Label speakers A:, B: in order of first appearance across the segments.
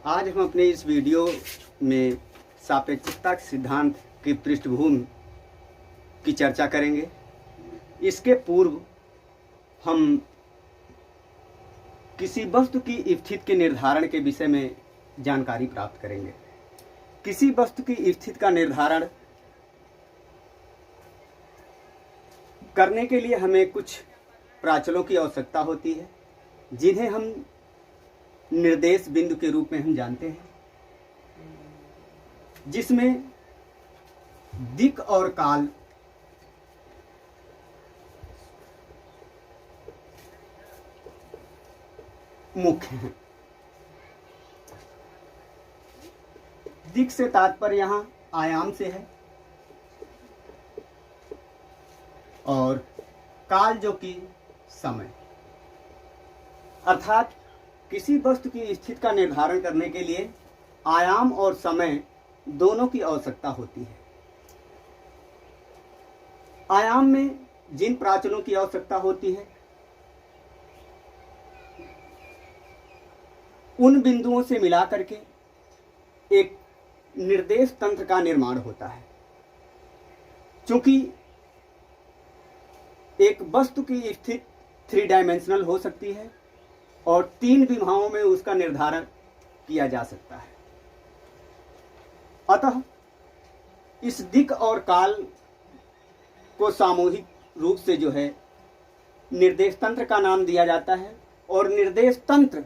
A: आज हम अपने इस वीडियो में सापेक्षता सिद्धांत की पृष्ठभूमि की चर्चा करेंगे। इसके पूर्व हम किसी वस्तु की स्थिति के निर्धारण के विषय में जानकारी प्राप्त करेंगे। किसी वस्तु की स्थिति का निर्धारण करने के लिए हमें कुछ प्राचलों की आवश्यकता होती है, जिन्हें हम निर्देश बिंदु के रूप में हम जानते हैं, जिसमें दिक् और काल मुख्य हैं। दिक् से तात्पर्य यहाँ आयाम से है और काल जो कि समय, अर्थात किसी वस्तु की स्थिति का निर्धारण करने के लिए आयाम और समय दोनों की आवश्यकता होती है। आयाम में जिन प्राचलों की आवश्यकता होती है, उन बिंदुओं से मिला करके एक निर्देश तंत्र का निर्माण होता है। चूंकि एक वस्तु की स्थिति 3 डायमेंशनल हो सकती है और 3 विभागों में उसका निर्धारण किया जा सकता है, अतः इस दिक् और काल को सामूहिक रूप से जो है निर्देश तंत्र का नाम दिया जाता है और निर्देश तंत्र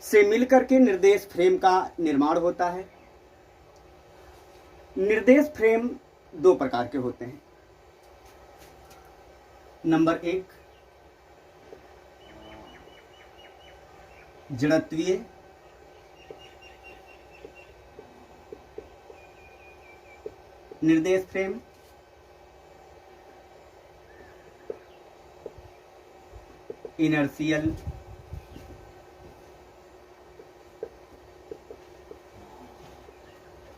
A: से मिलकर के निर्देश फ्रेम का निर्माण होता है। निर्देश फ्रेम 2 प्रकार के होते हैं। नंबर 1 जड़त्वीय, निर्देश फ्रेम। Inertial,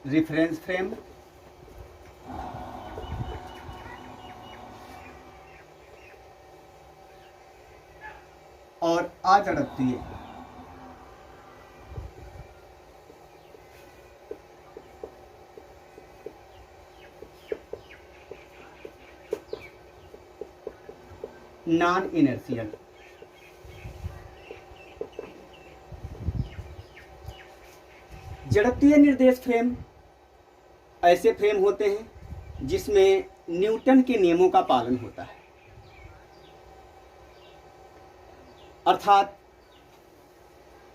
A: reference frame. और अजड़त्वीय। Non inertial. जड़त्वीय निर्देश फ्रेम ऐसे फ्रेम होते हैं जिसमें न्यूटन के नियमों का पालन होता है, अर्थात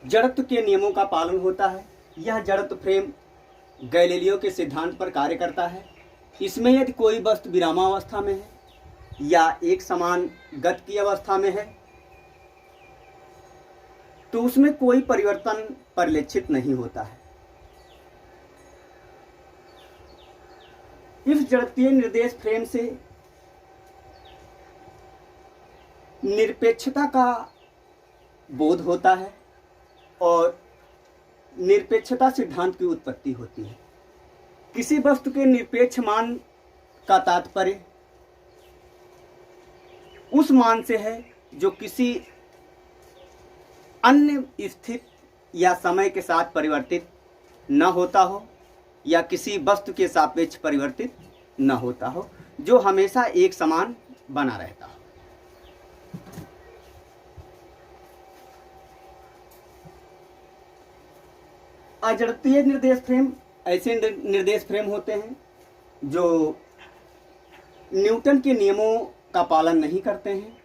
A: जड़त्व के नियमों का पालन होता है। यह जड़त्व फ्रेम गैलीलियो के सिद्धांत पर कार्य करता है। इसमें यदि कोई वस्तु विरामावस्था में है या एक समान गति की अवस्था में है तो उसमें कोई परिवर्तन परिलक्षित नहीं होता है। इस जड़त्वीय निर्देश फ्रेम से निरपेक्षता का बोध होता है और निरपेक्षता सिद्धांत की उत्पत्ति होती है। किसी वस्तु के निरपेक्ष मान का तात्पर्य उस मान से है जो किसी अन्य स्थिति या समय के साथ परिवर्तित न होता हो या किसी वस्तु के सापेक्ष परिवर्तित न होता हो, जो हमेशा एक समान बना रहता हो। अजड़त्वीय निर्देश फ्रेम ऐसे निर्देश फ्रेम होते हैं जो न्यूटन के नियमों का पालन नहीं करते हैं,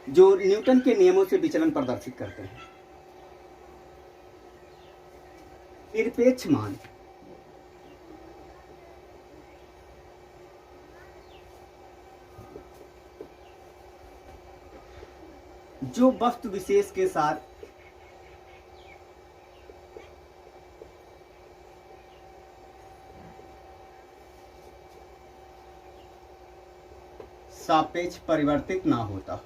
A: जो न्यूटन के नियमों से विचलन प्रदर्शित करते हैं। निरपेक्ष मान जो वस्तु विशेष के साथ सापेक्ष परिवर्तित ना होता।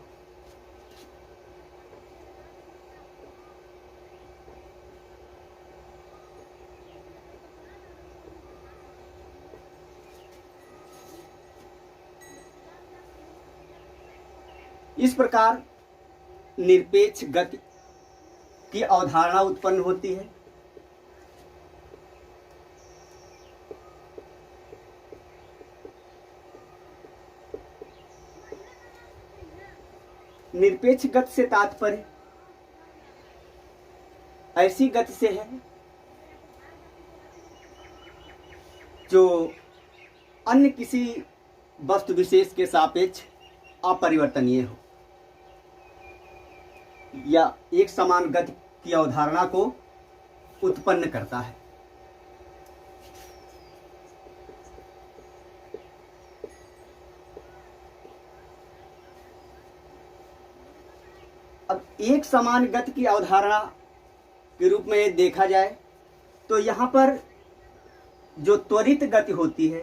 A: इस प्रकार निरपेक्ष गति की अवधारणा उत्पन्न होती है। निरपेक्ष गति से तात्पर्य ऐसी गति से है जो अन्य किसी वस्तु विशेष के सापेक्ष अपरिवर्तनीय हो या एक समान गति की अवधारणा को उत्पन्न करता है। अब एक समान गति की अवधारणा के रूप में देखा जाए तो यहाँ पर जो त्वरित गति होती है,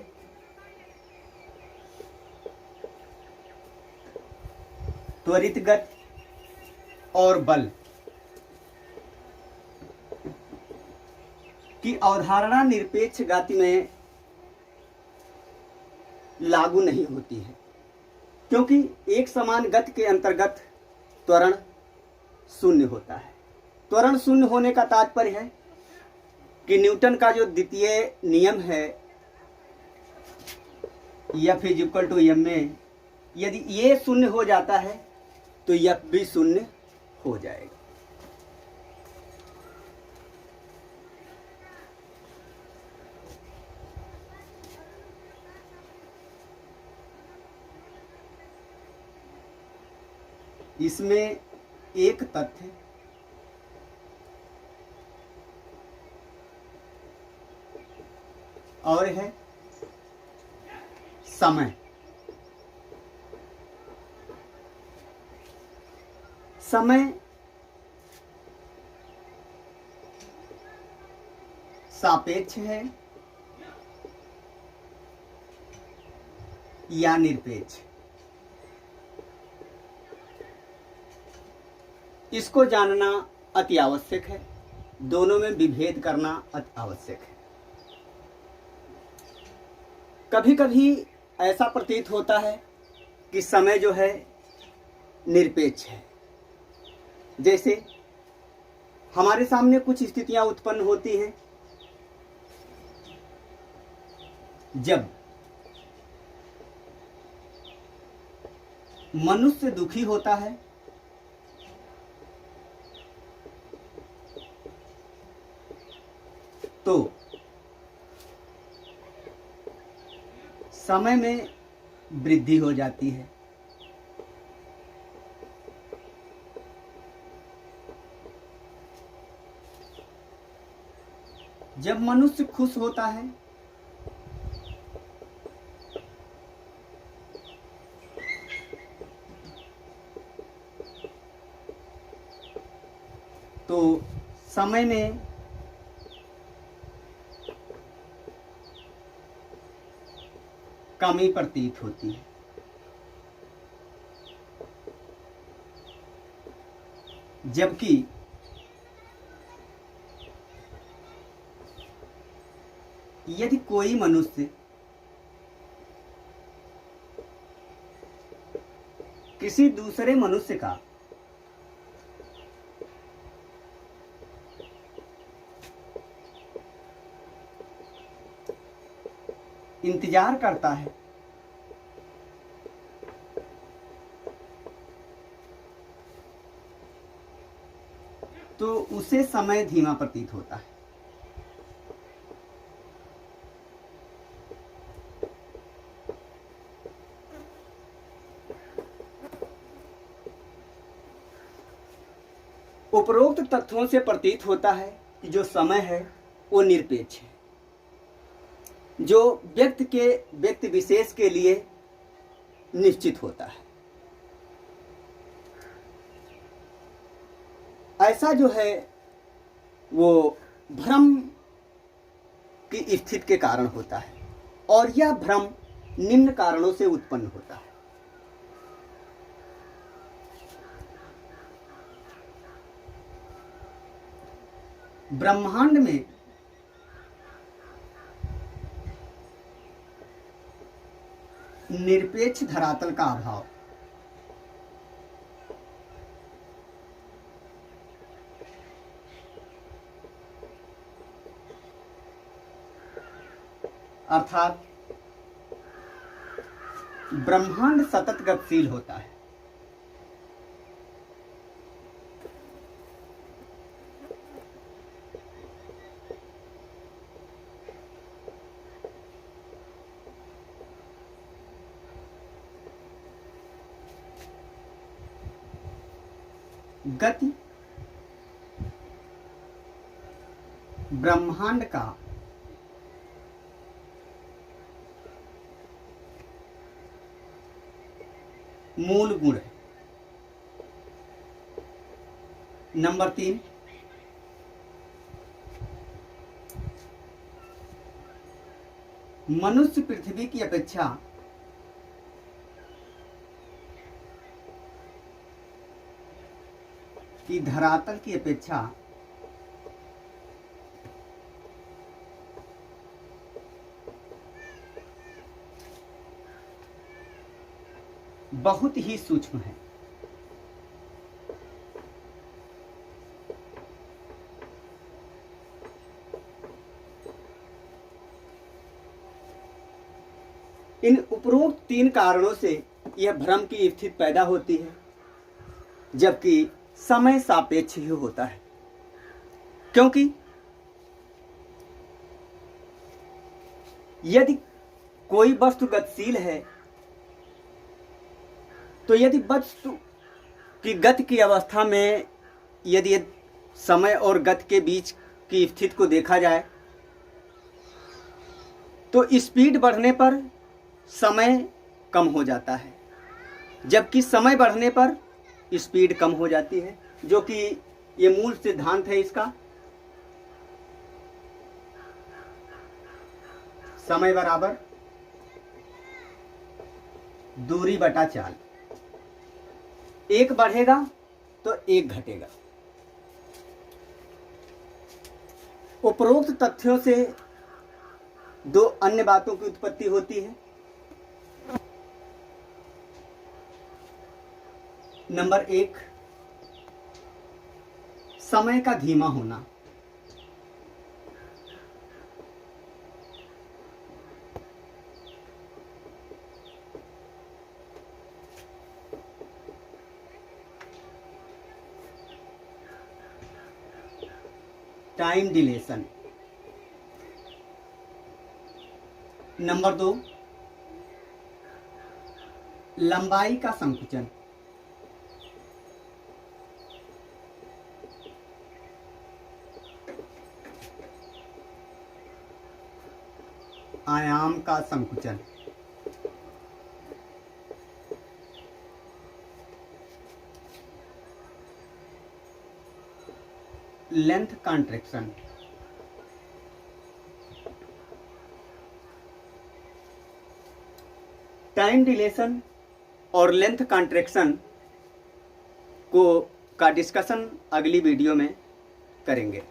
A: त्वरित गति और बल की अवधारणा निरपेक्ष गति में लागू नहीं होती है, क्योंकि एक समान गति के अंतर्गत त्वरण शून्य होता है। त्वरण शून्य होने का तात्पर्य है कि न्यूटन का जो द्वितीय नियम है F इक्वल टू m में यदि ये शून्य हो जाता है तो F भी शून्य हो जाएगा। इसमें एक तथ्य और है समय। समय सापेक्ष है या निरपेक्ष, इसको जानना अति आवश्यक है। दोनों में विभेद करना अति आवश्यक है। कभी कभी ऐसा प्रतीत होता है कि समय जो है निरपेक्ष है। जैसे हमारे सामने कुछ स्थितियां उत्पन्न होती हैं जब मनुष्य दुखी होता है तो समय में वृद्धि हो जाती है। जब मनुष्य खुश होता है तो समय में कमी प्रतीत होती है। जबकि यदि कोई मनुष्य किसी दूसरे मनुष्य का इंतजार करता है तो उसे समय धीमा प्रतीत होता है। उपरोक्त तथ्यों से प्रतीत होता है कि जो समय है वो निरपेक्ष है, जो व्यक्ति विशेष के लिए निश्चित होता है। ऐसा जो है वो भ्रम की स्थिति के कारण होता है और यह भ्रम निम्न कारणों से उत्पन्न होता है। ब्रह्मांड में निरपेक्ष धरातल का अभाव अर्थात ब्रह्मांड सतत गतिशील होता है। गति ब्रह्मांड का मूल गुण है। नंबर 3, मनुष्य पृथ्वी की अपेक्षा कि धरातल की अपेक्षा बहुत ही सूक्ष्म है। इन उपरोक्त 3 कारणों से यह भ्रम की स्थिति पैदा होती है, जबकि समय सापेक्ष ही होता है। क्योंकि यदि कोई वस्तु गतिशील है तो यदि वस्तु की गति की अवस्था में यदि समय और गति के बीच की स्थिति को देखा जाए तो स्पीड बढ़ने पर समय कम हो जाता है, जबकि समय बढ़ने पर स्पीड कम हो जाती है, जो कि ये मूल सिद्धांत है इसका। समय बराबर दूरी बटा चाल, एक बढ़ेगा तो एक घटेगा। उपरोक्त तथ्यों से 2 अन्य बातों की उत्पत्ति होती है। नंबर 1, समय का धीमा होना। Time deletion. नंबर 2, लंबाई का संकुचन। आयाम का संकुचन। Length contraction. टाइम डिलेशन और लेंथ कॉन्ट्रैक्शन का डिस्कशन अगली वीडियो में करेंगे।